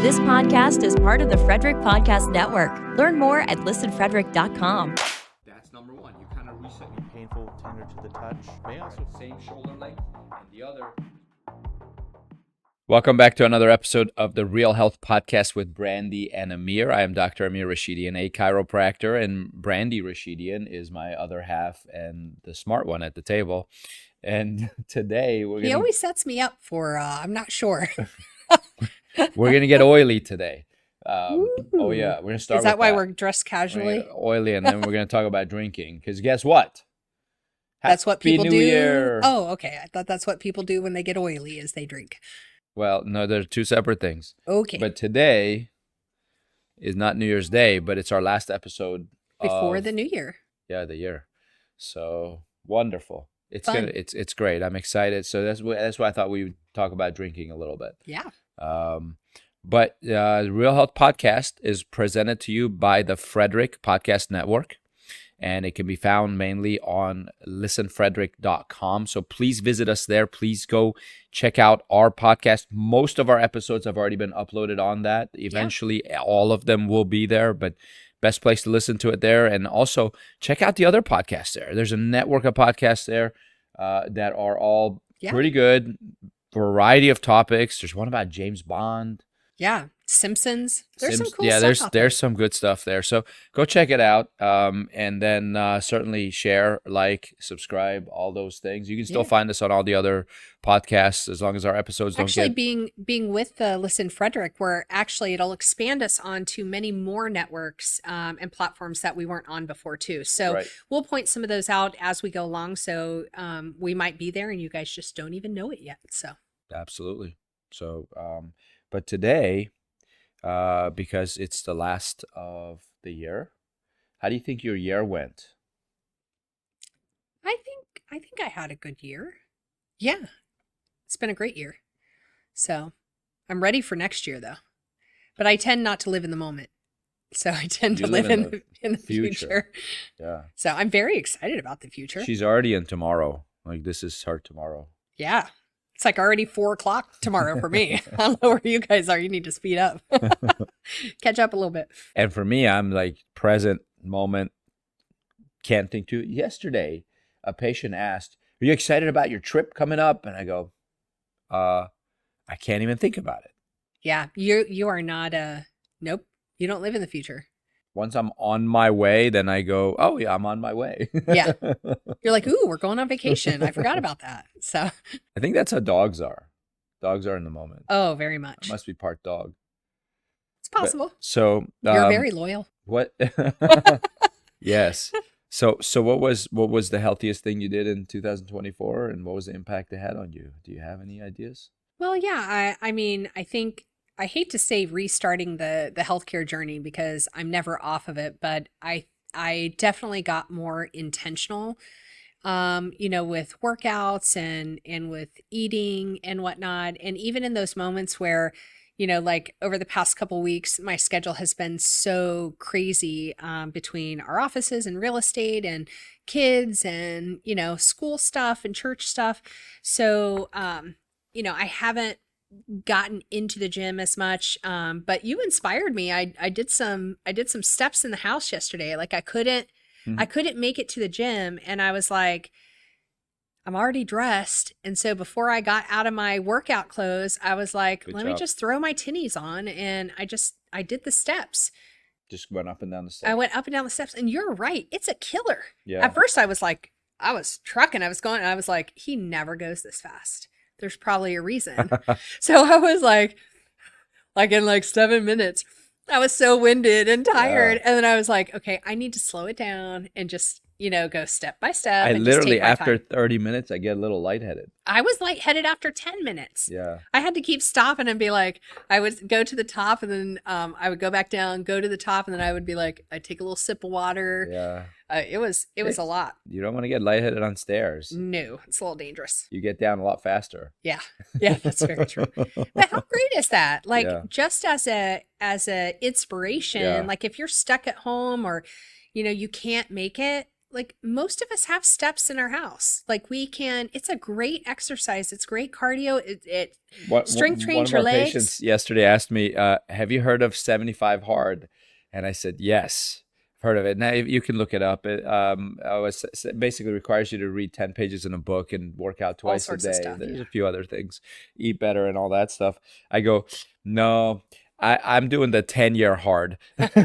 This podcast is part of the Frederick Podcast Network. Learn more at listenfrederick.com. That's number one. You kind of reset your Painful, tender to the touch. May also same shoulder length and the other. Welcome back to another episode of the Real Health Podcast with Brandy and Amir. I am Dr. Amir Rashidian, a chiropractor, and Brandy Rashidian is my other half and the smart one at the table. And today He always sets me up for, I'm not sure. we're gonna get oily today. Oh yeah, we're gonna start. Is that with why we're dressed casually? Oily, and then we're gonna talk about drinking. Because guess what? That's what Happy people New do. Year. Oh, okay. I thought that's what people do when they get oily, is they drink. Well, no, they're two separate things. Okay. But today is not New Year's Day, but it's our last episode Before the new year. Yeah, the year. So wonderful. It's Fun. gonna. It's great. I'm excited. So that's why I thought we would talk about drinking a little bit. Yeah. But the Real Health Podcast is presented to you by the Frederick Podcast Network, and it can be found mainly on listenfrederick.com. So please visit us there. Please go check out our podcast. Most of our episodes have already been uploaded on that. Eventually, all of them will be there, but best place to listen to it there. And also check out the other podcasts there. There's a network of podcasts there that are all pretty good. Variety of topics. There's one about James Bond. Yeah. Simpsons. There's some cool yeah, stuff. there's some good stuff there. So go check it out. And then certainly share, like, subscribe, all those things. You can still find us on all the other podcasts as long as our episodes don't Actually, get... being with the Listen Frederick, where actually it'll expand us onto many more networks and platforms that we weren't on before too. So we'll point some of those out as we go along. So we might be there and you guys just don't even know it yet. So Absolutely. So, but today, because it's the last of the year, how do you think your year went? I think I had a good year. Yeah. It's been a great year. So I'm ready for next year though. But I tend not to live in the moment. So I tend to live in the future. Yeah. So I'm very excited about the future. She's already in tomorrow. Like, this is her tomorrow. Yeah. It's like already 4:00 tomorrow for me. I don't know where you guys are. You need to speed up. Catch up a little bit. And for me, I'm like present moment. Can't think to. Yesterday, a patient asked, "Are you excited about your trip coming up?" And I go, I can't even think about it. Yeah. You are not nope. You don't live in the future. Once I'm on my way, then I go, oh yeah, I'm on my way. Yeah. You're like, ooh, we're going on vacation. I forgot about that. So I think that's how dogs are. Dogs are in the moment. Oh, very much. I must be part dog. It's possible. But, so you're very loyal. What? Yes. So what was the healthiest thing you did in 2024, and what was the impact it had on you? Do you have any ideas? Well, yeah. I mean, I think I hate to say restarting the healthcare journey because I'm never off of it, but I definitely got more intentional, with workouts and with eating and whatnot. And even in those moments where, like over the past couple weeks, my schedule has been so crazy between our offices and real estate and kids and, school stuff and church stuff. So, I haven't gotten into the gym as much, but you inspired me. I did some steps in the house yesterday. Like I couldn't make it to the gym, and I was like, I'm already dressed, and so before I got out of my workout clothes, I was like, let me just throw my tinnies on, and I did the steps. Just went up and down the steps. I went up and down the steps, and you're right, it's a killer. Yeah. At first I was trucking, I was going, and I was like, he never goes this fast. There's probably a reason. So I was like in like 7 minutes, I was so winded and tired. Yeah. And then I was like, okay, I need to slow it down and just, go step by step. I and literally, just take my after time. 30 minutes, I get a little lightheaded. I was lightheaded after 10 minutes. Yeah. I had to keep stopping and be like, I would go to the top and then I would go back down, go to the top. And then I would be like, I'd take a little sip of water. Yeah. It was a lot. You don't want to get lightheaded on stairs. No, it's a little dangerous. You get down a lot faster. Yeah. Yeah, that's very true. But how great is that? Like just as a inspiration, like if you're stuck at home or, you can't make it, like most of us have steps in our house. Like it's a great exercise. It's great cardio. It strength trains your One of our legs. patients yesterday asked me, have you heard of 75 hard? And I said, yes, I've heard of it. Now you can look it up. It basically requires you to read 10 pages in a book and work out twice a sorts of day. stuff, There's yeah. a few other things, eat better and all that stuff. I go, no, I'm doing the 10-year hard because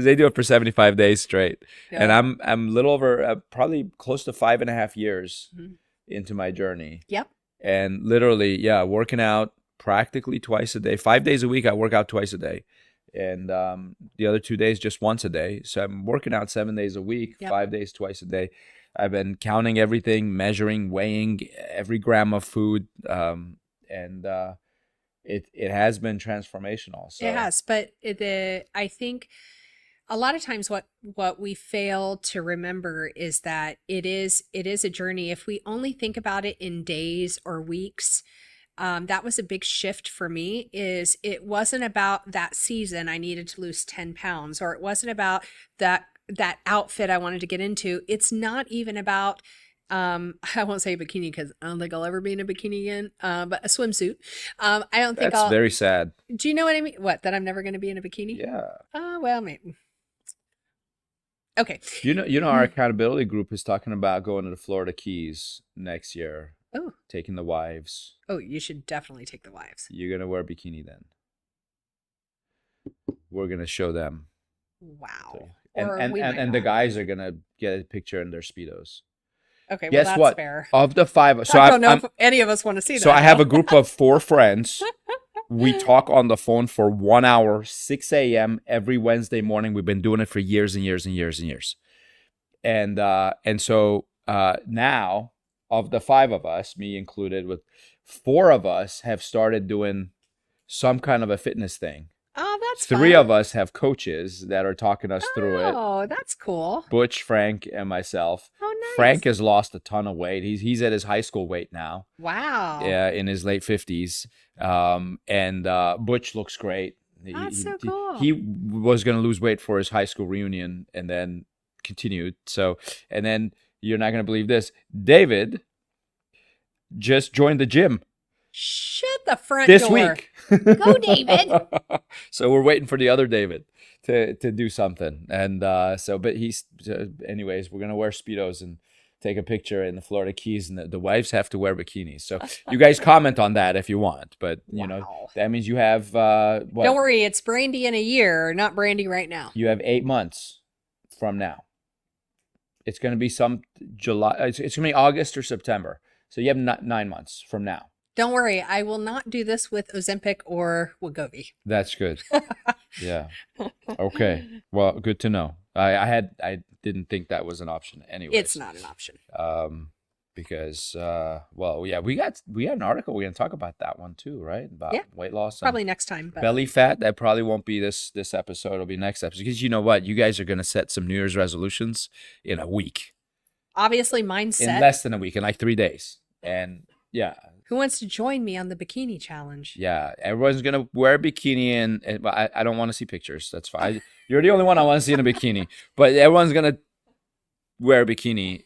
they do it for 75 days straight. Yeah. And I'm a little over probably close to 5.5 years Mhm. into my journey. Yep. And literally, working out practically twice a day. 5 days a week, I work out twice a day. And the other 2 days, just once a day. So I'm working out 7 days a week, Yep. 5 days, twice a day. I've been counting everything, measuring, weighing every gram of food. It has been transformational. So It has, but I think a lot of times what we fail to remember is that it is a journey. If we only think about it in days or weeks, that was a big shift for me. Is it wasn't about that season I needed to lose 10 pounds, or it wasn't about that outfit I wanted to get into. It's not even about I won't say a bikini because I don't think I'll ever be in a bikini again, but a swimsuit. I don't think that's very sad. Do you know what I mean? What, that I'm never going to be in a bikini? Yeah. Well, maybe. Okay. You know, our accountability group is talking about going to the Florida Keys next year. Oh. Taking the wives. Oh, you should definitely take the wives. You're gonna wear a bikini then. We're gonna show them. Wow. And the guys are gonna get a picture in their Speedos. Okay, well, Guess that's what? fair. Of the 5, so I don't know if any of us want to see that. So I have though. a group of 4 friends. We talk on the phone for 1 hour, 6 a.m. every Wednesday morning. We've been doing it for years and years and years and years. And so now, of the 5 of us, me included, with 4 of us have started doing some kind of a fitness thing. Oh, that's 3 fun. of us have coaches that are talking us through it. Oh, that's cool. Butch, Frank, and myself. Oh, nice. Frank has lost a ton of weight. He's at his high school weight now. Wow. Yeah, in his late 50s. And Butch looks great. That's so cool. He was going to lose weight for his high school reunion and then continued. So, and then you're not going to believe this. David just joined the gym. Shut the front this door. week. Go, David. So we're waiting for the other David to do something. And but he's, anyways, we're going to wear Speedos and take a picture in the Florida Keys, and the wives have to wear bikinis. So you guys comment on that if you want. But, you know, that means you have, what? Don't worry, it's Brandy in a year, not Brandy right now. You have 8 months from now. It's going to be some July. It's going to be August or September. So you have 9 months from now. Don't worry, I will not do this with Ozempic or Wegovy. That's good. Yeah. Okay. Well, good to know. I didn't think that was an option anyway. It's not an option. Because we got an article. We're gonna talk about that one too, right? About weight loss. Probably next time. But belly fat. That probably won't be this episode. It'll be next episode. Because you know what? You guys are gonna set some New Year's resolutions in a week. Obviously, mine's set. In less than a week, in like 3 days. And yeah. Who wants to join me on the bikini challenge? Yeah, everyone's gonna wear a bikini, and I don't want to see pictures. That's fine. You're the only one I want to see in a bikini. But everyone's gonna wear a bikini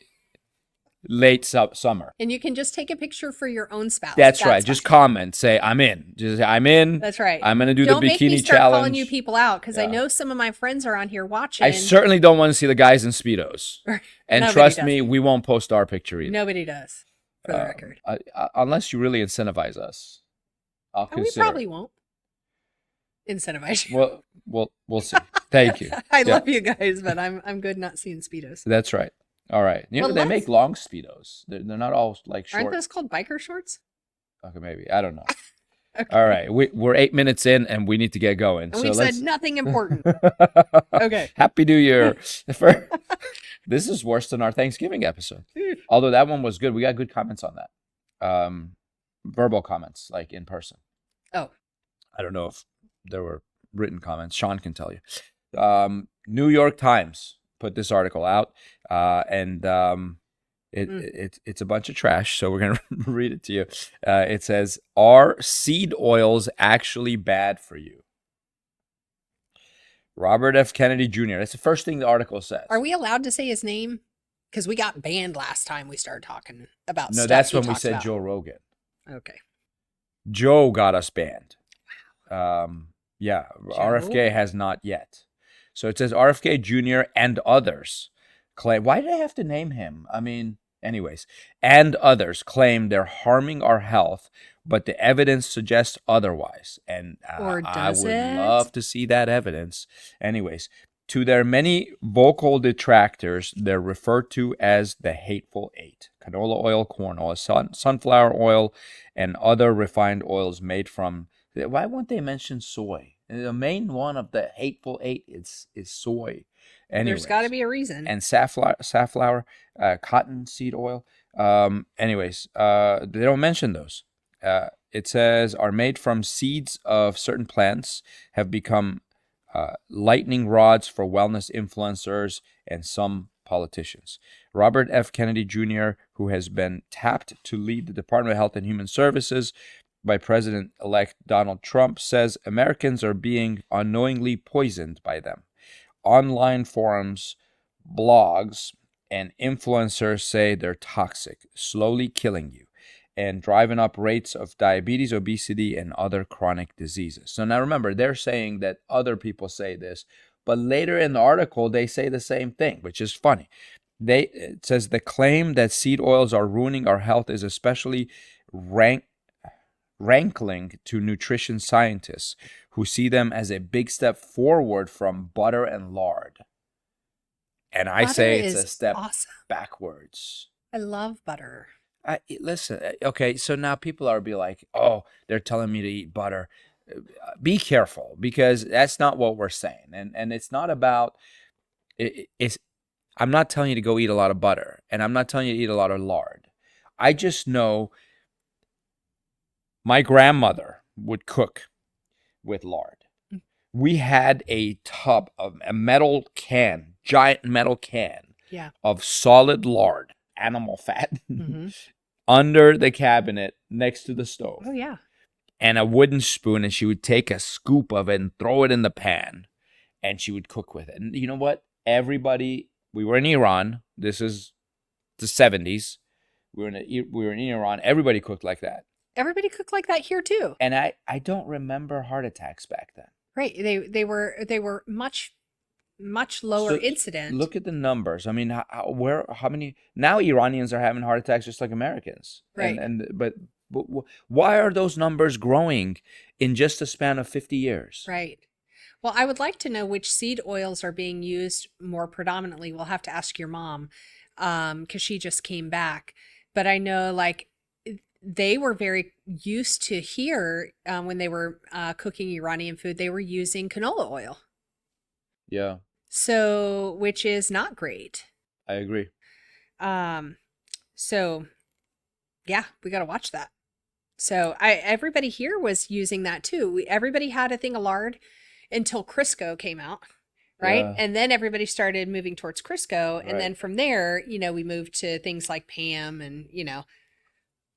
late summer. And you can just take a picture for your own spouse. That's right. Just comment, say I'm in. Just say I'm in. That's right. I'm gonna do don't the bikini make me start challenge. calling you people out because I Yeah. know some of my friends are on here watching. I certainly don't want to see the guys in Speedos. And Nobody trust does. me, we won't post our picture either. Nobody does, for the record. Unless you really incentivize us, I'll And we consider. probably won't incentivize you. Well, we'll see. Thank you. I Yeah. love you guys, but I'm good not seeing Speedos. That's right. All right. You know, Well, they let's- make long Speedos. They're not all like short. Aren't those called biker shorts? Okay, maybe. I don't know. Okay. All right. We're 8 minutes in and we need to get going. And so we've let's... said nothing important. Okay. Happy New Year. This is worse than our Thanksgiving episode. Although that one was good. We got good comments on that. Verbal comments, like in person. Oh. I don't know if there were written comments. Sean can tell you. New York Times put this article out, and it's a bunch of trash, so we're going to read it to you. It says, "Are seed oils actually bad for you?" Robert F. Kennedy Jr. That's the first thing the article says. Are we allowed to say his name? Because we got banned last time we started talking about No, stuff that's he when we talked said about. Joe Rogan. Okay. Joe got us banned. Yeah, Joe? RFK has not yet. So it says RFK Jr. and others claim. Why did I have to name him? I mean, anyways, and others claim they're harming our health, but the evidence suggests otherwise. And Or I does would it? love to see that evidence. Anyways, to their many vocal detractors, they're referred to as the Hateful Eight: canola oil, corn oil, sunflower oil, and other refined oils made from. Why won't they mention soy? The main one of the Hateful Eight is soy. There's got to be a reason. And safflower, cottonseed oil. They don't mention those. It says are made from seeds of certain plants, have become lightning rods for wellness influencers and some politicians. Robert F. Kennedy Jr., who has been tapped to lead the Department of Health and Human Services by President-elect Donald Trump, says Americans are being unknowingly poisoned by them. Online forums, blogs, and influencers say they're toxic, slowly killing you, and driving up rates of diabetes, obesity, and other chronic diseases. So now remember, they're saying that other people say this, but later in the article, they say the same thing, which is funny. It says the claim that seed oils are ruining our health is especially rankling to nutrition scientists who see them as a big step forward from butter and lard. And I say it's a step backwards. I love butter. Listen, okay, so now people are be like, oh, they're telling me to eat butter. Be careful, because that's not what we're saying. And it's not about, I'm not telling you to go eat a lot of butter, and I'm not telling you to eat a lot of lard. I just know my grandmother would cook with lard. We had a tub of a metal can, giant metal can of solid lard, animal fat, under the cabinet next to the stove. Oh, yeah. And a wooden spoon, and she would take a scoop of it and throw it in the pan, and she would cook with it. And you know what? We were in Iran. This is the 70s. We were in Iran. Everybody cooked like that. Everybody cooked like that here too. And I don't remember heart attacks back then. Right. They were much lower incident. Look at the numbers. I mean, how many now Iranians are having heart attacks just like Americans. Right. But why are those numbers growing in just a span of 50 years? Right. Well, I would like to know which seed oils are being used more predominantly. We'll have to ask your mom, because she just came back. But I know, like, they were very used to here, when they were cooking Iranian food, they were using canola oil. Yeah. So, which is not great. I agree. So yeah, we got to watch that. So everybody here was using that too. Everybody had a thing of lard until Crisco came out. Right. Yeah. And then everybody started moving towards Crisco. And Right. then from there, we moved to things like Pam and,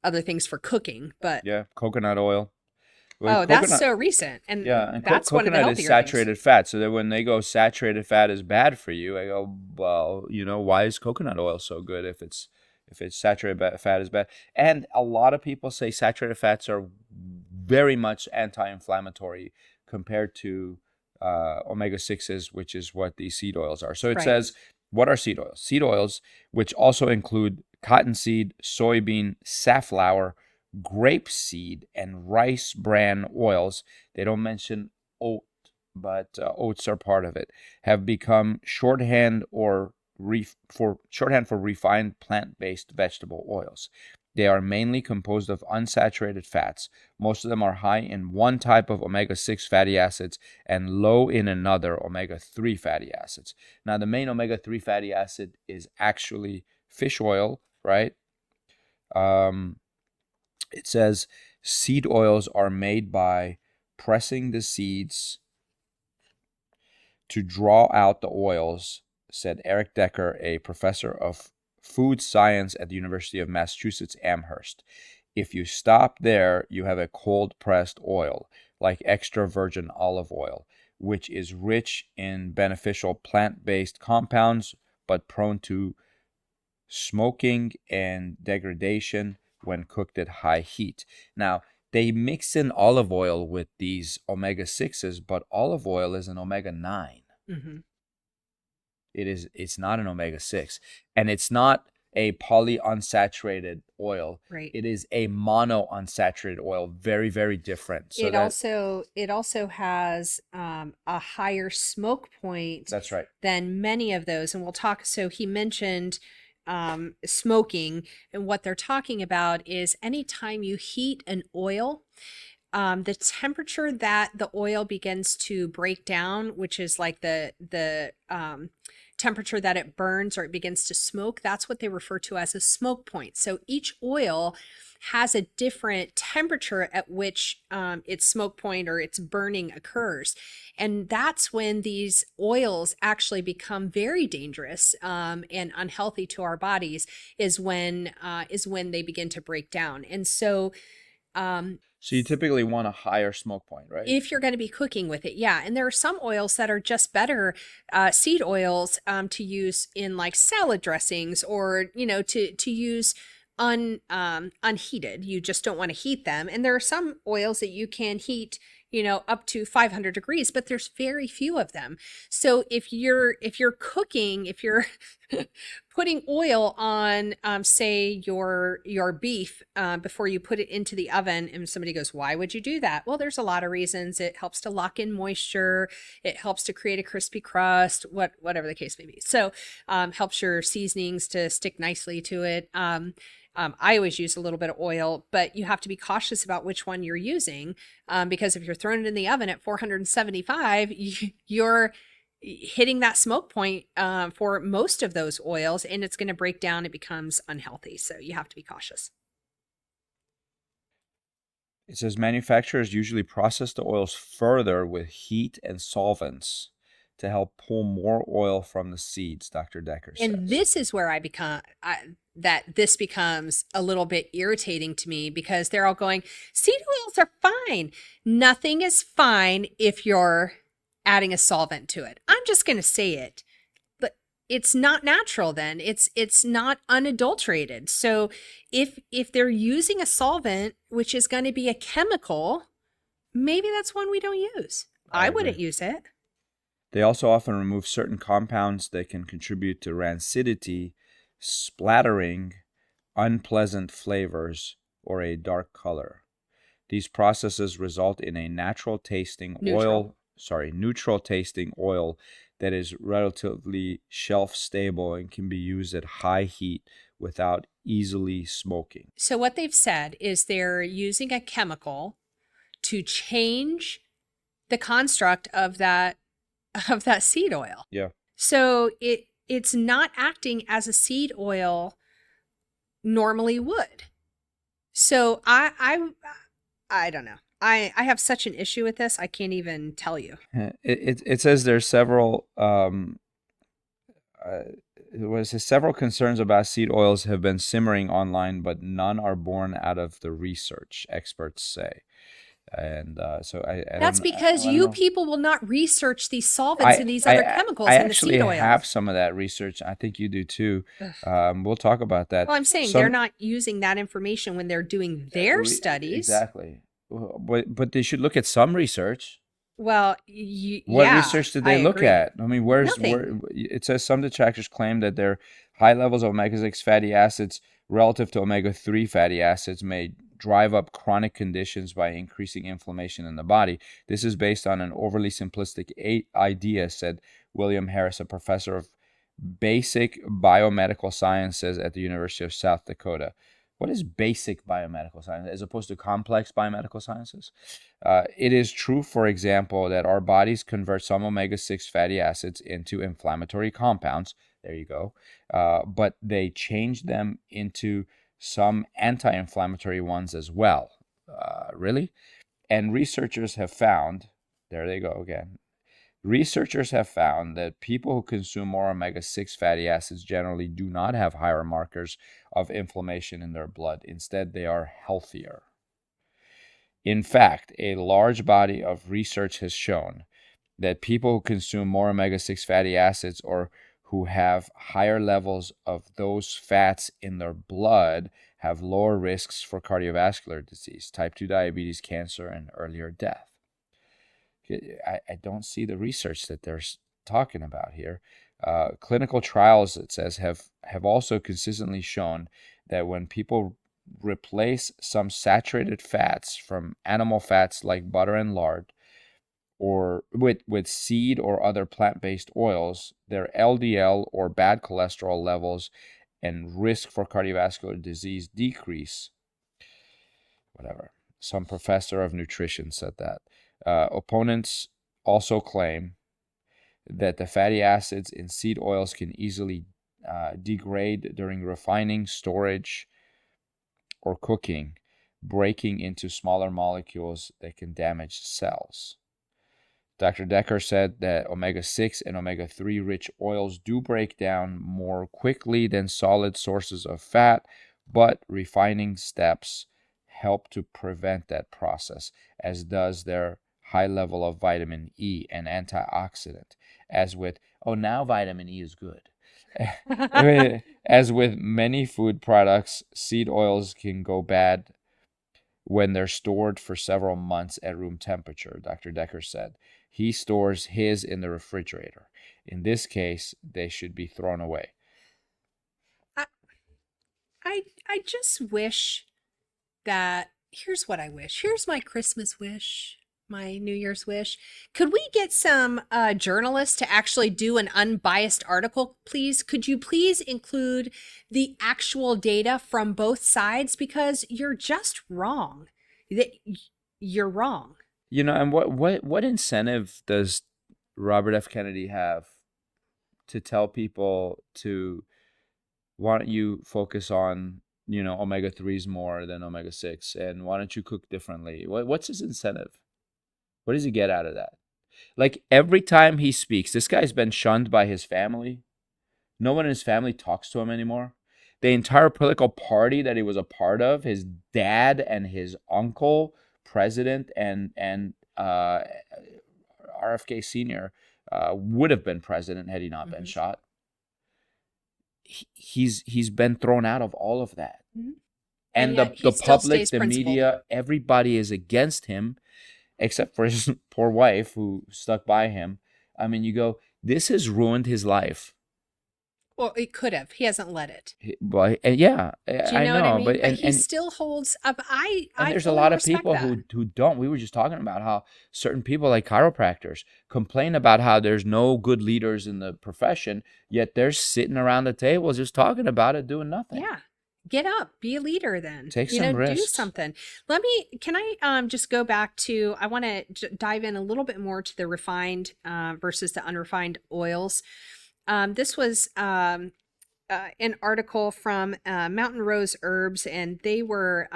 other things for cooking. But Yeah, coconut oil. Well, that's so recent. And and that's one of the coconut healthier is saturated fat. So that when they go saturated fat is bad for you, I go, well, why is coconut oil so good if it's saturated fat is bad? And a lot of people say saturated fats are very much anti-inflammatory compared to omega-6s, which is what these seed oils are. So it Right. says, what are seed oils? Seed oils, which also include cottonseed, soybean, safflower, grapeseed, and rice bran oils. They don't mention oat, but oats are part of it. Have become shorthand for refined plant-based vegetable oils. They are mainly composed of unsaturated fats. Most of them are high in one type of omega-6 fatty acids and low in another omega-3 fatty acids. Now, the main omega-3 fatty acid is actually fish oil, right? It says seed oils are made by pressing the seeds to draw out the oils, said Eric Decker, a professor of food science at the University of Massachusetts Amherst. If you stop there, you have a cold pressed oil, like extra virgin olive oil, which is rich in beneficial plant-based compounds, but prone to smoking and degradation when cooked at high heat. Now, they mix in olive oil with these omega-6s, but olive oil is an omega-9. Mm-hmm. It's not an omega-6, and it's not a polyunsaturated oil. Right. It is a monounsaturated oil, very, very different. So it also has a higher smoke point. That's right. Than many of those, and we'll talk. So he mentioned smoking, and what they're talking about is anytime you heat an oil, the temperature that the oil begins to break down, which is like the temperature that it burns or it begins to smoke, that's what they refer to as a smoke point. So each oil has a different temperature at which its smoke point or its burning occurs. And that's when these oils actually become very dangerous and unhealthy to our bodies, is when they begin to break down. And so so you typically want a higher smoke point, right? if you're going to be cooking with it, yeah. And there are some oils that are just better, seed oils, to use in like salad dressings, or to use unheated. You just don't want to heat them. And there are some oils that you can heat, up to 500 degrees, but there's very few of them. So if you're cooking, if you're putting oil on, say your beef, before you put it into the oven, and somebody goes, why would you do that? Well, there's a lot of reasons. It helps to lock in moisture. It helps to create a crispy crust, whatever the case may be. So, helps your seasonings to stick nicely to it. I always use a little bit of oil, but you have to be cautious about which one you're using, because if you're throwing it in the oven at 475, you're hitting that smoke point for most of those oils, and it's going to break down. It becomes unhealthy. So you have to be cautious. It says manufacturers usually process the oils further with heat and solvents to help pull more oil from the seeds, Dr. Decker says. And this is where this becomes a little bit irritating to me, because they're all going, seed oils are fine. Nothing is fine if you're adding a solvent to it. I'm just going to say it. But it's not natural then. It's not unadulterated. So if they're using a solvent, which is going to be a chemical, maybe that's one we don't use. I wouldn't use it. They also often remove certain compounds that can contribute to rancidity, splattering, unpleasant flavors, or a dark color. These processes result in a neutral tasting oil that is relatively shelf stable and can be used at high heat without easily smoking. So what they've said is they're using a chemical to change the construct of that seed oil. Yeah. So it's not acting as a seed oil normally would. So I don't know. I have such an issue with this. I can't even tell you. It says there's several several concerns about seed oils have been simmering online, but none are born out of the research, experts say. And so that's because you people will not research these solvents and these other chemicals in the seed oils. I actually have some of that research. I think you do too. We'll talk about that. Well, I'm saying they're not using that information when they're doing their studies. Exactly. But they should look at some research. Well, what research did they look at? I mean, where it says some detractors claim that their high levels of omega-6 fatty acids relative to omega-3 fatty acids may drive up chronic conditions by increasing inflammation in the body. This is based on an overly simplistic idea, said William Harris, a professor of basic biomedical sciences at the University of South Dakota. What is basic biomedical science as opposed to complex biomedical sciences? It is true, for example, that our bodies convert some omega-6 fatty acids into inflammatory compounds. There you go. But they change them into some anti-inflammatory ones as well. Really? And researchers have found, there they go again. Researchers have found that people who consume more omega-6 fatty acids generally do not have higher markers of inflammation in their blood. Instead, they are healthier. In fact, a large body of research has shown that people who consume more omega-6 fatty acids or who have higher levels of those fats in their blood have lower risks for cardiovascular disease, type 2 diabetes, cancer, and earlier death. I don't see the research that they're talking about here. Clinical trials, it says, have also consistently shown that when people replace some saturated fats from animal fats like butter and lard, or with seed or other plant-based oils, their LDL or bad cholesterol levels and risk for cardiovascular disease decrease. Whatever. Some professor of nutrition said that. Opponents also claim that the fatty acids in seed oils can easily degrade during refining, storage, or cooking, breaking into smaller molecules that can damage cells. Dr. Decker said that omega-6 and omega-3 rich oils do break down more quickly than solid sources of fat, but refining steps help to prevent that process, as does their high level of vitamin E, an antioxidant. As with, now vitamin E is good. As with many food products, seed oils can go bad when they're stored for several months at room temperature, Dr. Decker said. He stores his in the refrigerator. In this case, they should be thrown away. I just wish that, here's what I wish. Here's my Christmas wish, my New Year's wish. Could we get some journalists to actually do an unbiased article, please? Could you please include the actual data from both sides? Because you're just wrong. You're wrong. And what incentive does Robert F. Kennedy have to tell people to, why don't you focus on, omega-3s more than omega-6, and why don't you cook differently? What's his incentive? What does he get out of that? Like, every time he speaks, this guy's been shunned by his family. No one in his family talks to him anymore. The entire political party that he was a part of, his dad and his uncle, president and RFK Sr., would have been president had he not been shot. He's been thrown out of all of that. Mm-hmm. And the public, the media, everybody is against him, except for his poor wife who stuck by him. I mean, you go, this has ruined his life. Well, it could have. He hasn't let it. But yeah, do you know what I mean? But he still holds up. And there's a lot of people who don't. We were just talking about how certain people, like chiropractors, complain about how there's no good leaders in the profession, yet they're sitting around the table just talking about it, doing nothing. Yeah. Get up, be a leader then. Take some risks. Do something. Can I just go back to, I want to dive in a little bit more to the refined versus the unrefined oils. This was an article from Mountain Rose Herbs, and they were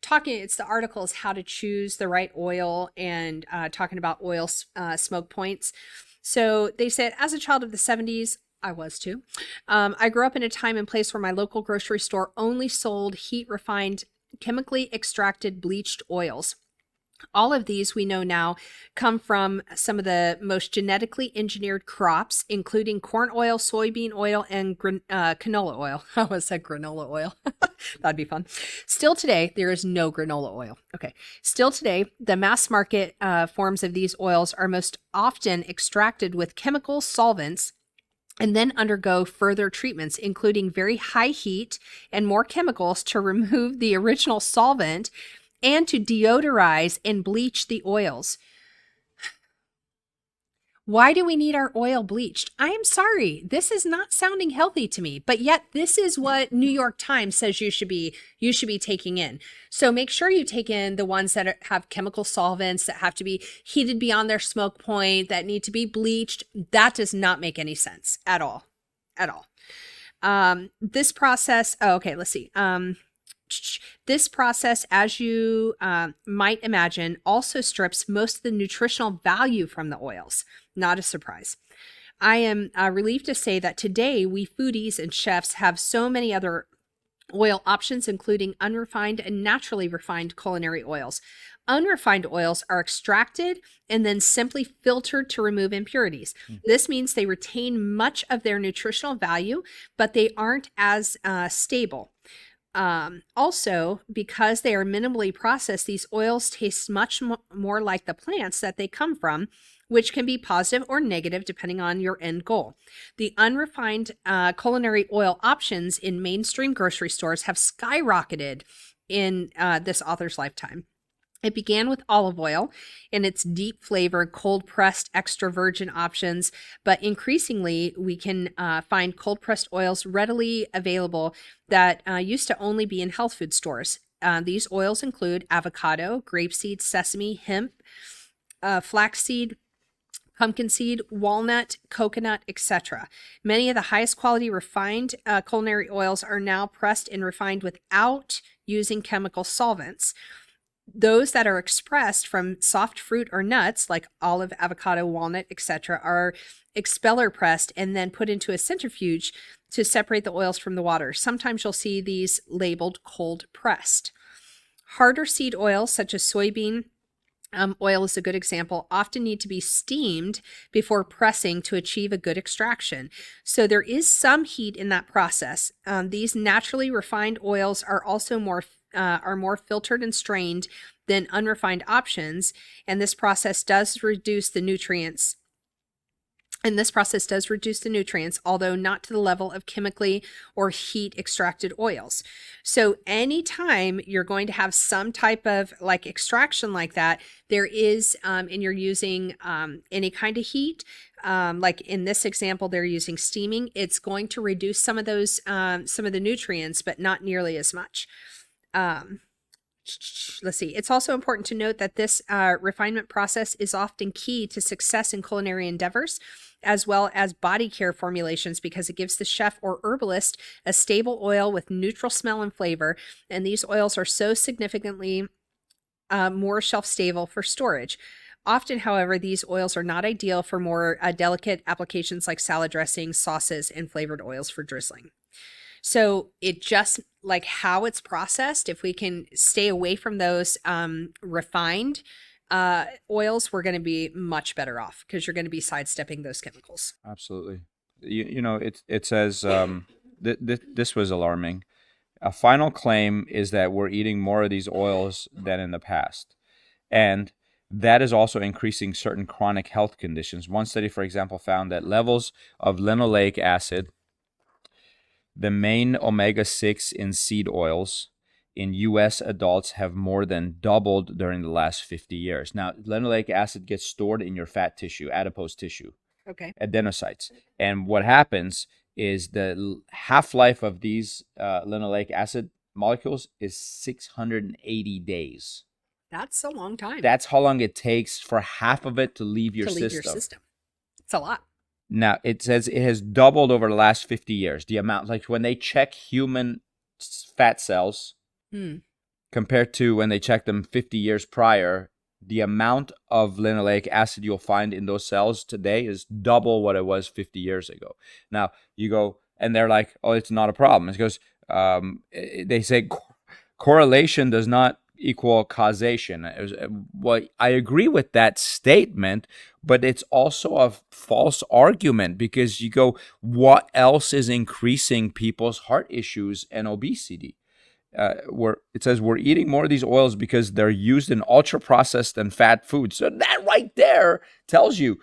talking, the article is how to choose the right oil, and talking about oil smoke points. So they said, as a child of the 70s, I was too. I grew up in a time and place where my local grocery store only sold heat-refined, chemically extracted bleached oils. All of these, we know now, come from some of the most genetically engineered crops, including corn oil, soybean oil, and canola oil. I almost said granola oil. That'd be fun. Still today, there is no granola oil. Okay. Still today, the mass market forms of these oils are most often extracted with chemical solvents and then undergo further treatments, including very high heat and more chemicals to remove the original solvent and to deodorize and bleach the oils. Why do we need our oil bleached? I am sorry. This is not sounding healthy to me, but yet this is what New York Times says you should be taking in. So make sure you take in the ones that have chemical solvents, that have to be heated beyond their smoke point, that need to be bleached. That does not make any sense at all. This process, let's see. This process, as you might imagine, also strips most of the nutritional value from the oils. Not a surprise. I am relieved to say that today we foodies and chefs have so many other oil options, including unrefined and naturally refined culinary oils. Unrefined oils are extracted and then simply filtered to remove impurities. This means they retain much of their nutritional value, but they aren't as stable. Also, because they are minimally processed, these oils taste much more like the plants that they come from, which can be positive or negative depending on your end goal. The unrefined culinary oil options in mainstream grocery stores have skyrocketed in this author's lifetime. It began with olive oil and its deep flavored, cold pressed extra virgin options, but increasingly we can find cold pressed oils readily available that used to only be in health food stores. These oils include avocado, grapeseed, sesame, hemp, flaxseed, pumpkin seed, walnut, coconut, etc. Many of the highest quality refined culinary oils are now pressed and refined without using chemical solvents. Those that are expressed from soft fruit or nuts like olive, avocado, walnut, etc. are expeller pressed and then put into a centrifuge to separate the oils from the water. Sometimes you'll see these labeled cold pressed. Harder seed oils such as soybean oil is a good example, often need to be steamed before pressing to achieve a good extraction. So there is some heat in that process. These naturally refined oils are also more filtered and strained than unrefined options, and this process does reduce the nutrients. Although not to the level of chemically or heat extracted oils. So anytime you're going to have some type of like extraction like that, there is, and you're using any kind of heat, like in this example, they're using steaming, it's going to reduce some of those, some of the nutrients, but not nearly as much. Let's see. It's also important to note that this refinement process is often key to success in culinary endeavors, as well as body care formulations, because it gives the chef or herbalist a stable oil with neutral smell and flavor. And these oils are so significantly more shelf stable for storage. Often, however, these oils are not ideal for more delicate applications like salad dressings, sauces, and flavored oils for drizzling. So it just like how it's processed, if we can stay away from those refined oils, we're going to be much better off because you're going to be sidestepping those chemicals. Absolutely. You know, it says, this was alarming. A final claim is that we're eating more of these oils than in the past. And that is also increasing certain chronic health conditions. One study, for example, found that levels of linoleic acid, the main omega-6 in seed oils, in U.S. adults have more than doubled during the last 50 years. Now, linoleic acid gets stored in your fat tissue, adipose tissue, adenocytes. And what happens is the half-life of these linoleic acid molecules is 680 days. That's a long time. That's how long it takes for half of it to leave your system. It's a lot. Now, it says it has doubled over the last 50 years. The amount, like when they check human fat cells compared to when they checked them 50 years prior, the amount of linoleic acid you'll find in those cells today is double what it was 50 years ago. Now, you go, and they're like, oh, it's not a problem. It goes, they say correlation does not equal causation. Well, I agree with that statement, but it's also a false argument because you go, what else is increasing people's heart issues and obesity? It says we're eating more of these oils because they're used in ultra-processed and fat foods. So that right there tells you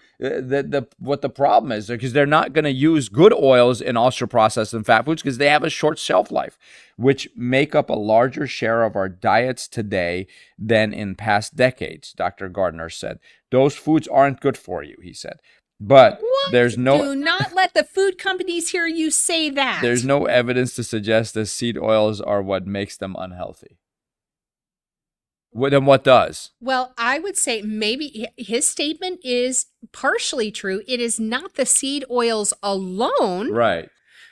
what the problem is, because they're not going to use good oils in ultra-processed and fat foods because they have a short shelf life, which make up a larger share of our diets today than in past decades, Dr. Gardner said. Those foods aren't good for you, he said. But there's no... Do not let the food companies hear you say that. There's no evidence to suggest that seed oils are what makes them unhealthy. Then what does? Well, I would say maybe his statement is partially true. It is not the seed oils alone. Right.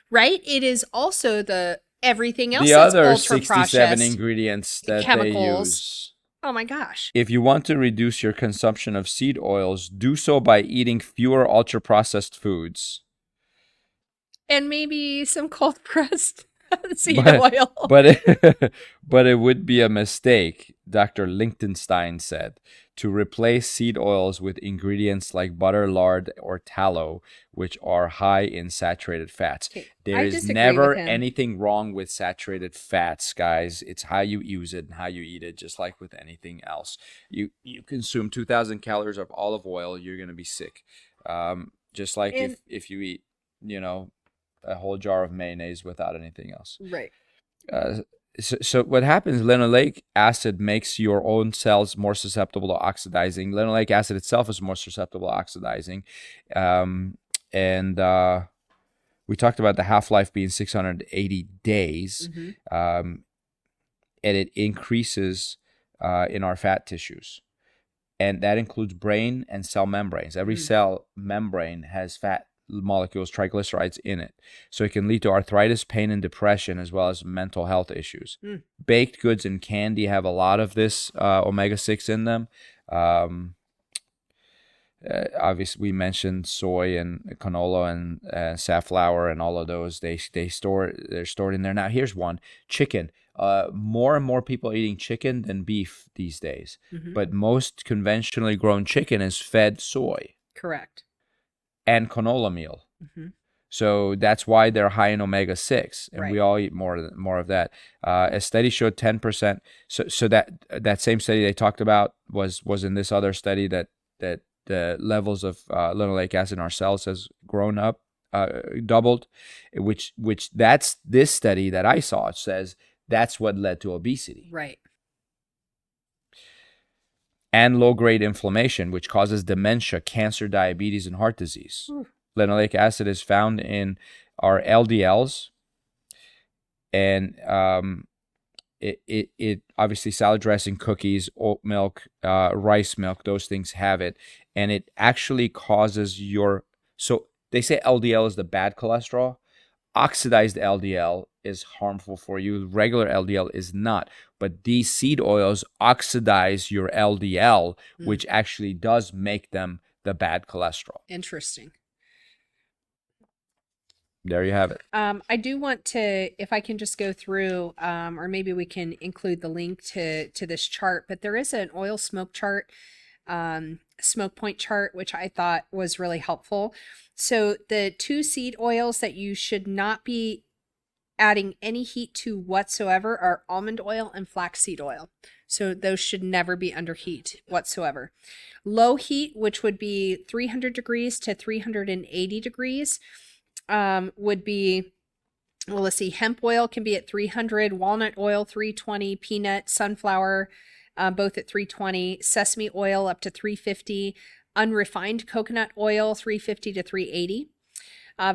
Right? It is also the everything else the that's other ultra-processed 67 ingredients that chemicals. They use. Oh my gosh. If you want to reduce your consumption of seed oils, do so by eating fewer ultra-processed foods. And maybe some cold-pressed seed oil. But it would be a mistake. Dr. Lichtenstein said, to replace seed oils with ingredients like butter, lard, or tallow, which are high in saturated fats. Okay, There I is disagree never with him. anything wrong with saturated fats, guys. It's how you use it and how you eat it, just like with anything else. You consume 2,000 calories of olive oil, you're going to be sick. Just like And- if you eat, a whole jar of mayonnaise without anything else. Right. So what happens, linoleic acid makes your own cells more susceptible to oxidizing. Linoleic acid itself is more susceptible to oxidizing. And we talked about the half-life being 680 days. And it increases in our fat tissues. And that includes brain and cell membranes. Every cell membrane has fat molecules, triglycerides in it. So it can lead to arthritis, pain, and depression, as well as mental health issues. Baked goods and candy have a lot of this omega-6 in them. Obviously, we mentioned soy and canola and safflower and all of those. They're stored in there. Now, here's one: chicken. More and more people are eating chicken than beef these days. But most conventionally grown chicken is fed soy. Correct. And canola meal. So that's why they're high in omega-6, and we all eat more of that. A study showed 10%. So that same study they talked about was in this other study that the levels of linoleic acid in our cells has grown up, doubled, which that's this study that I saw. It says that's what led to obesity. Right. And low-grade inflammation, which causes dementia, cancer, diabetes, and heart disease. Linoleic acid is found in our LDLs, and it obviously salad dressing, cookies, oat milk, rice milk, those things have it, and it actually causes so they say LDL is the bad cholesterol. Oxidized LDL is harmful for you. Regular LDL is not. But these seed oils oxidize your LDL, which actually does make them the bad cholesterol. Interesting. There you have it. I do want to, if I can just go through, or maybe we can include the link to this chart, but there is an oil smoke chart, smoke point chart, which I thought was really helpful. So the 2 seed oils that you should not be adding any heat to whatsoever are almond oil and flaxseed oil. So those should never be under heat whatsoever. Low heat, which would be 300 degrees to 380 degrees, would be, well, let's see, hemp oil can be at 300, walnut oil 320, peanut, sunflower, both at 320, sesame oil up to 350, unrefined coconut oil 350 to 380.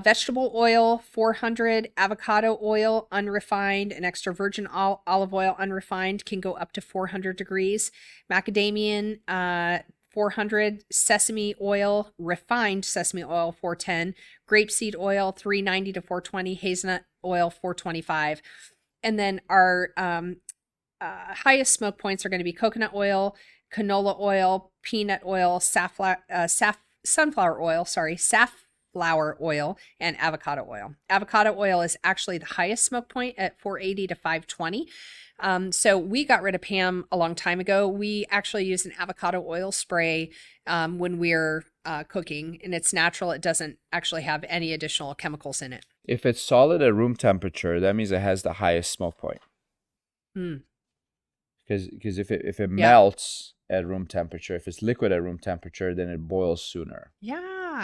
Vegetable oil 400, avocado oil unrefined, and extra virgin olive oil unrefined can go up to 400 degrees. Macadamian 400, sesame oil, refined sesame oil 410, grapeseed oil 390 to 420, hazelnut oil 425. And then our highest smoke points are going to be coconut oil, canola oil, peanut oil, sunflower oil, and avocado oil. Avocado oil is actually the highest smoke point at 480 to 520. So we got rid of Pam a long time ago. We actually use an avocado oil spray when we're cooking, and it's natural. It doesn't actually have any additional chemicals in it. If it's solid at room temperature, that means it has the highest smoke point. Because if it melts at room temperature, if it's liquid at room temperature, then it boils sooner. Yeah.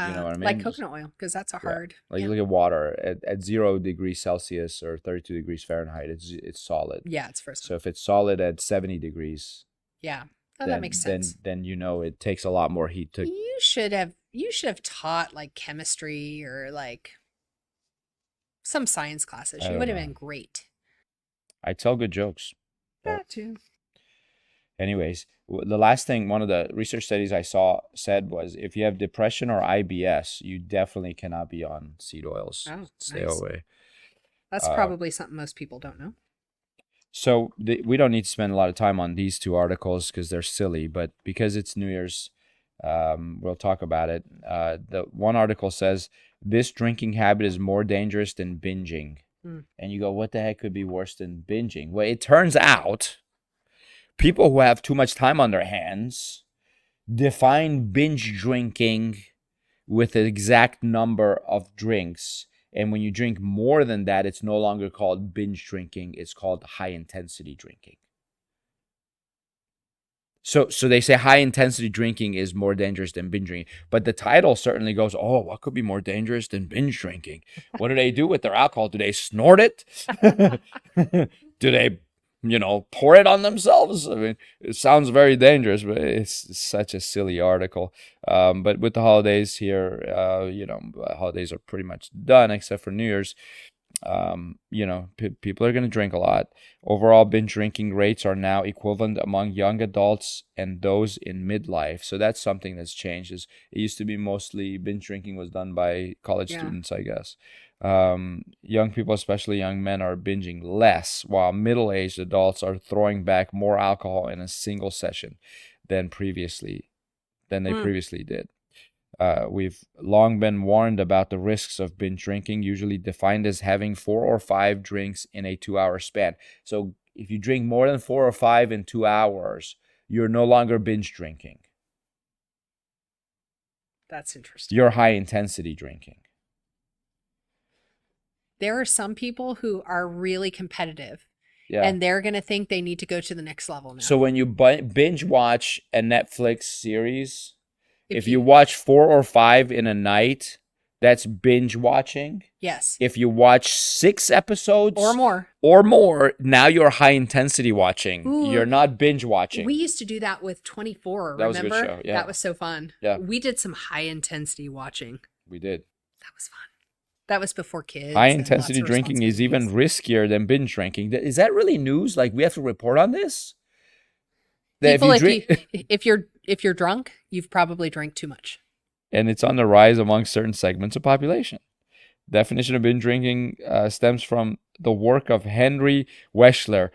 You know what I mean? Like coconut oil, because that's a hard. Like you look at water at 0 degrees Celsius or 32 degrees Fahrenheit, it's solid. Yeah, it's first. So if it's solid at 70 degrees, yeah, that makes sense. Then it takes a lot more heat to. You should have taught like chemistry or like some science classes. You would have been great. I tell good jokes. That too. Anyways, the last thing one of the research studies I saw said was if you have depression or IBS, you definitely cannot be on seed oils. Oh, Stay nice. away. That's probably something most people don't know. So we don't need to spend a lot of time on these 2 articles because they're silly, but because it's New Year's, we'll talk about it. The one article says this drinking habit is more dangerous than binging. And you go, what the heck could be worse than binging? Well, it turns out people who have too much time on their hands define binge drinking with an exact number of drinks. And when you drink more than that, it's no longer called binge drinking. It's called high intensity drinking. So they say high intensity drinking is more dangerous than binge drinking. But the title certainly goes, oh, what could be more dangerous than binge drinking? What do they do with their alcohol? Do they snort it? Do they, pour it on themselves? I mean, it sounds very dangerous, but it's such a silly article. But with the holidays here, holidays are pretty much done except for New Year's. People are going to drink a lot. Overall, binge drinking rates are now equivalent among young adults and those in midlife. So that's something that's changed. It used to be mostly binge drinking was done by college students, I guess. Young people, especially young men, are binging less, while middle-aged adults are throwing back more alcohol in a single session than they previously did. We've long been warned about the risks of binge drinking, usually defined as having 4 or 5 drinks in a 2-hour span. So if you drink more than 4 or 5 in 2 hours, you're no longer binge drinking. That's interesting. You're high intensity drinking. There are some people who are really competitive. Yeah. And they're going to think they need to go to the next level now. So when you binge watch a Netflix series, if you watch 4 or 5 in a night, that's binge watching. Yes. If you watch 6 episodes or more, now you're high intensity watching. Ooh. You're not binge watching. We used to do that with 24. That was remember? a good show. Yeah. That was so fun. Yeah. We did some high intensity watching. We did. That was fun. That was before kids. High intensity drinking is even riskier than binge drinking. Is that really news? Like, we have to report on this? People, if you're drunk, you've probably drank too much. And it's on the rise among certain segments of population. Definition of binge drinking stems from the work of Henry Weschler.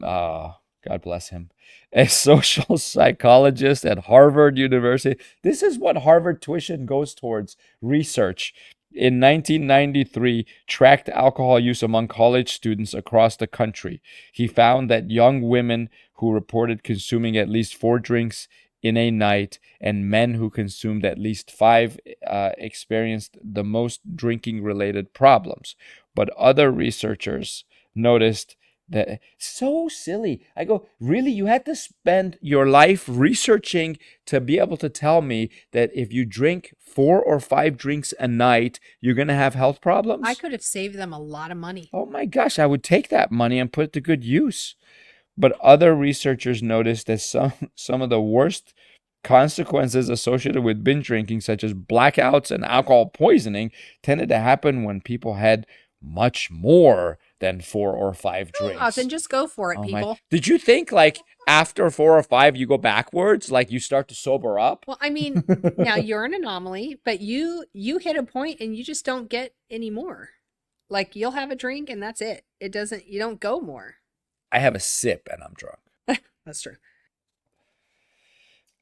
God bless him. A social psychologist at Harvard University. This is what Harvard tuition goes towards, research. In 1993, tracked alcohol use among college students across the country. He found that young women who reported consuming at least 4 drinks in a night and men who consumed at least 5 experienced the most drinking-related problems. But other researchers noticed that so silly. I go, really? You had to spend your life researching to be able to tell me that if you drink 4 or 5 drinks a night, you're going to have health problems? I could have saved them a lot of money. Oh my gosh, I would take that money and put it to good use. But other researchers noticed that some of the worst consequences associated with binge drinking, such as blackouts and alcohol poisoning, tended to happen when people had much more than 4 or 5 drinks. Oh, then just go for it, people. Did you think like after 4 or 5 you go backwards, like you start to sober up? Well, I mean, now you're an anomaly, but you hit a point and you just don't get any more. Like, you'll have a drink and that's it. You don't go more. I have a sip and I'm drunk. That's true.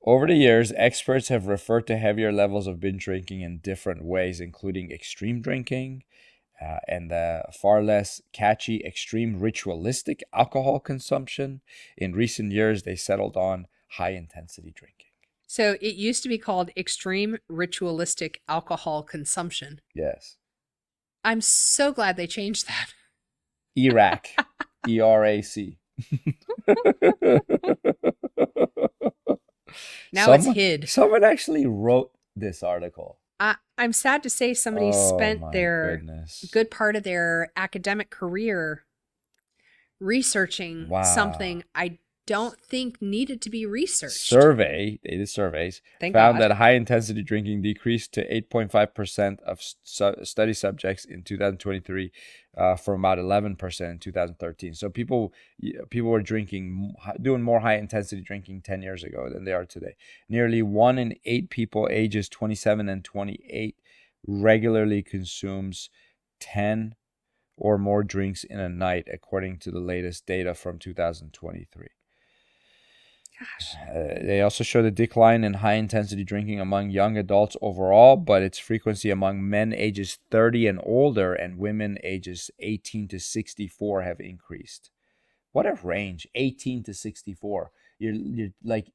Over the years, experts have referred to heavier levels of binge drinking in different ways, including extreme drinking, and the far less catchy extreme ritualistic alcohol consumption. In recent years, they settled on high-intensity drinking. So it used to be called extreme ritualistic alcohol consumption. Yes. I'm so glad they changed that. ERAC. ERAC. Now it's hid. Someone actually wrote this article. I'm sad to say somebody spent their goodness. good part of their academic career researching something I don't think needed to be researched. They did surveys, found that high-intensity drinking decreased to 8.5% of study subjects in 2023 from about 11% in 2013. So people were doing more high-intensity drinking 10 years ago than they are today. Nearly 1 in 8 people ages 27 and 28 regularly consumes 10 or more drinks in a night, according to the latest data from 2023. Gosh. They also show the decline in high-intensity drinking among young adults overall, but its frequency among men ages 30 and older and women ages 18 to 64 have increased. What a range, 18 to 64. You're like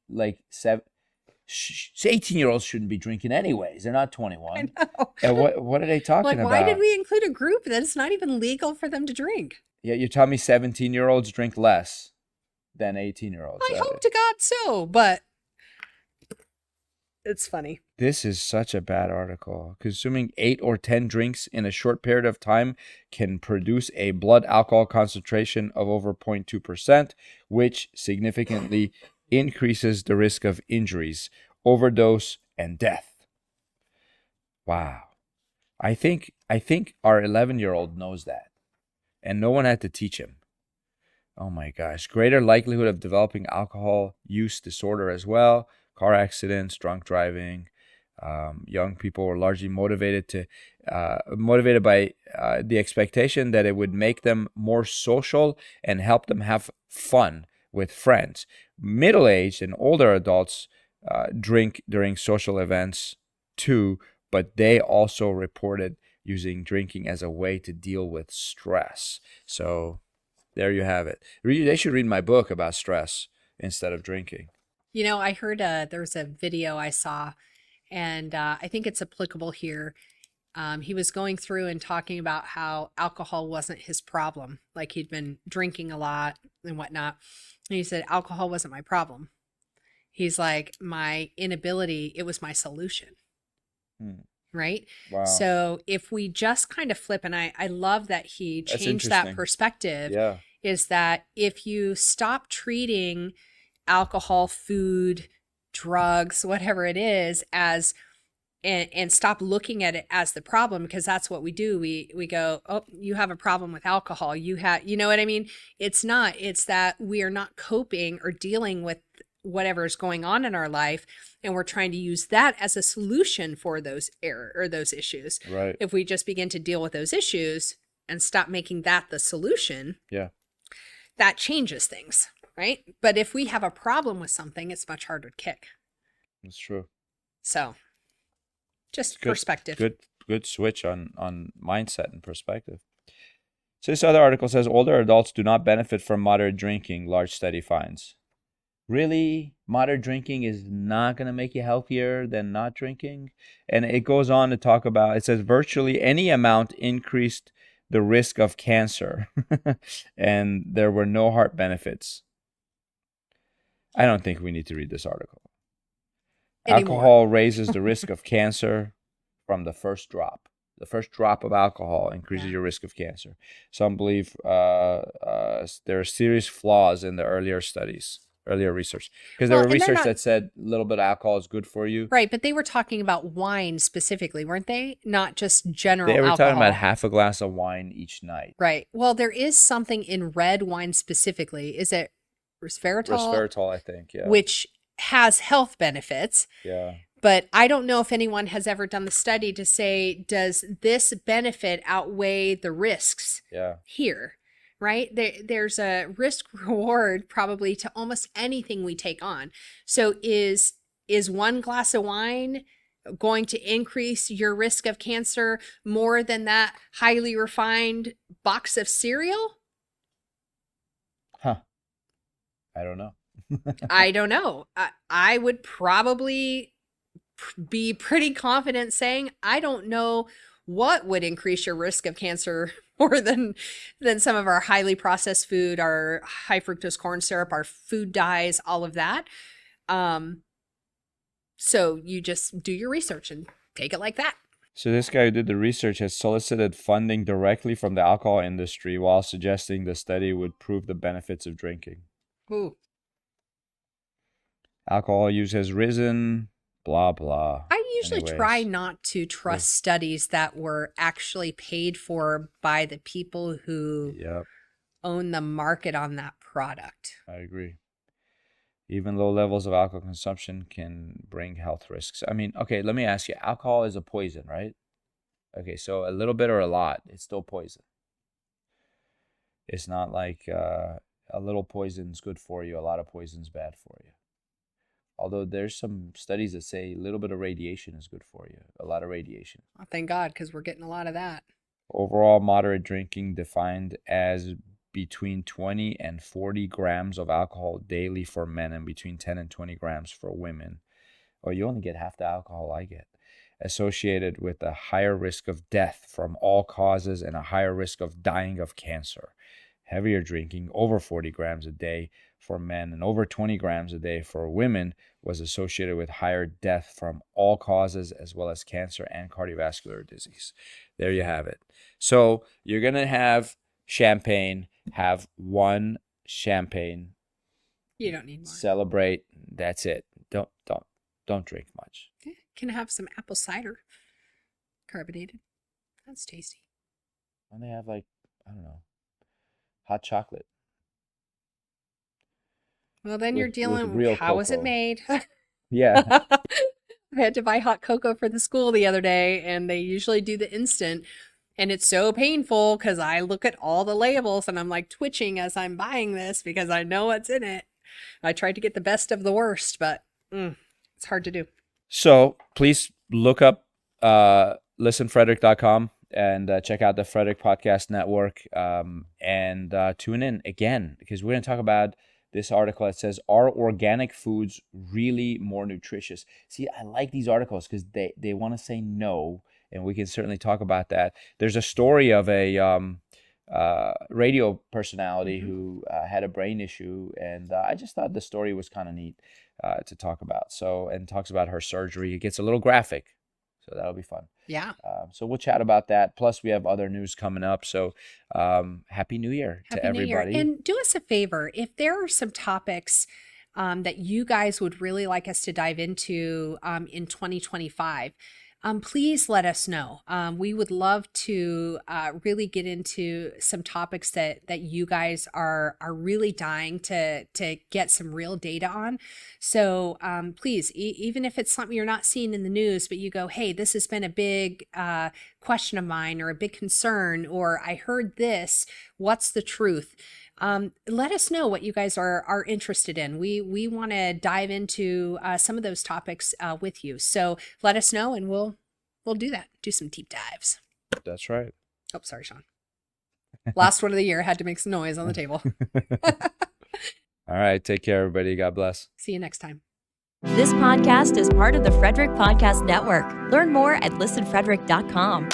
18-year-olds shouldn't be drinking anyways. They're not I 21. know. And what are they talking Like, why did about? we include a group that it's not even legal for them to drink? Yeah, you're telling me 17-year-olds drink less than 18-year-olds. I hope to God so, but it's funny. This is such a bad article. Consuming 8 or 10 drinks in a short period of time can produce a blood alcohol concentration of over 0.2%, which significantly increases the risk of injuries, overdose, and death. Wow. I think our 11-year-old knows that, and no one had to teach him. Oh my gosh. Greater likelihood of developing alcohol use disorder as well, car accidents, drunk driving. Young people were largely motivated by the expectation that it would make them more social and help them have fun with friends. Middle-aged and older adults drink during social events too, but they also reported using drinking as a way to deal with stress. So there you have it. They should read my book about stress instead of drinking. You know, I heard there was a video I saw, and I think it's applicable here. He was going through and talking about how alcohol wasn't his problem. Like, he'd been drinking a lot and whatnot. And he said, alcohol wasn't my problem. He's like, my inability, it was my solution. Right? Wow. So if we just kind of flip, and I love that he That's changed that interesting. perspective, Yeah. is that if you stop treating alcohol, food, drugs, whatever it is, as and stop looking at it as the problem, because that's what we do. We go, oh, you have a problem with alcohol. You know what I mean? It's not. It's that we are not coping or dealing with whatever is going on in our life, and we're trying to use that as a solution for those those issues. Right. If we just begin to deal with those issues and stop making that the solution, Yeah. that changes things, right? But if we have a problem with something, it's much harder to kick. That's true. So just Good, perspective. Good switch on mindset and perspective. So this other article says older adults do not benefit from moderate drinking, large study finds. Really? Moderate drinking is not going to make you healthier than not drinking? And it goes on to talk about, it says virtually any amount increased the risk of cancer and there were no heart benefits. I don't think we need to read this article. Anymore. Alcohol raises the risk of cancer from the first drop. The first drop of alcohol increases your risk of cancer. Some believe there are serious flaws in the earlier research. Because there were research that said a little bit of alcohol is good for you. Right, but they were talking about wine specifically, weren't they? Not just general They were alcohol. talking about half a glass of wine each night. Right. Well, there is something in red wine specifically. Is it resveratrol? Resveratrol, I think, yeah. Which has health benefits. Yeah. But I don't know if anyone has ever done the study to say, does this benefit outweigh the risks here? Right? There's a risk reward probably to almost anything we take on. So is one glass of wine going to increase your risk of cancer more than that highly refined box of cereal? Huh. I don't know. I don't know. I would probably be pretty confident saying I don't know what would increase your risk of cancer more than some of our highly processed food, our high fructose corn syrup, our food dyes, all of that. So you just do your research and take it like that. So this guy who did the research has solicited funding directly from the alcohol industry while suggesting the study would prove the benefits of drinking. Ooh. Alcohol use has risen, blah, blah. I usually try not to trust studies that were actually paid for by the people who own the market on that product. I agree. Even low levels of alcohol consumption can bring health risks. I mean, okay, let me ask you. Alcohol is a poison, right? Okay, so a little bit or a lot, it's still poison. It's not like a little poison's good for you, a lot of poison's bad for you. Although there's some studies that say a little bit of radiation is good for you, a lot of radiation. Oh, thank God, because we're getting a lot of that. Overall, moderate drinking defined as between 20 and 40 grams of alcohol daily for men and between 10 and 20 grams for women. Or you only get half the alcohol I get. Associated with a higher risk of death from all causes and a higher risk of dying of cancer. Heavier drinking, over 40 grams a day for men and over 20 grams a day for women, was associated with higher death from all causes as well as cancer and cardiovascular disease. There you have it. So you're going to have champagne, have one champagne. You don't need more. Celebrate. That's it. Don't drink much. Okay. Can have some apple cider, carbonated. That's tasty. And they have like, I don't know, hot chocolate. Well, then you're with dealing real with how was it cocoa. made? Yeah. I had to buy hot cocoa for the school the other day, and they usually do the instant. And it's so painful because I look at all the labels and I'm like twitching as I'm buying this because I know what's in it. I tried to get the best of the worst, but it's hard to do. So please look up listenfrederick.com and check out the Frederick Podcast Network and tune in again because we're going to talk about this article that says, are organic foods really more nutritious? See, I like these articles because they want to say no, and we can certainly talk about that. There's a story of a radio personality who had a brain issue, and I just thought the story was kind of neat to talk about. So, and talks about her surgery. It gets a little graphic, so that'll be fun. Yeah. So we'll chat about that. Plus, we have other news coming up. So, Happy New Year to everybody. And do us a favor, if there are some topics that you guys would really like us to dive into in 2025, please let us know. We would love to really get into some topics that you guys are really dying to get some real data on. So please, even if it's something you're not seeing in the news, but you go, hey, this has been a big question of mine or a big concern, or I heard this, what's the truth? Let us know what you guys are interested in. We want to dive into some of those topics with you. So let us know, and we'll do that. Do some deep dives. That's right. Oh, sorry, Sean. Last one of the year. Had to make some noise on the table. All right. Take care, everybody. God bless. See you next time. This podcast is part of the Frederick Podcast Network. Learn more at listenfrederick.com.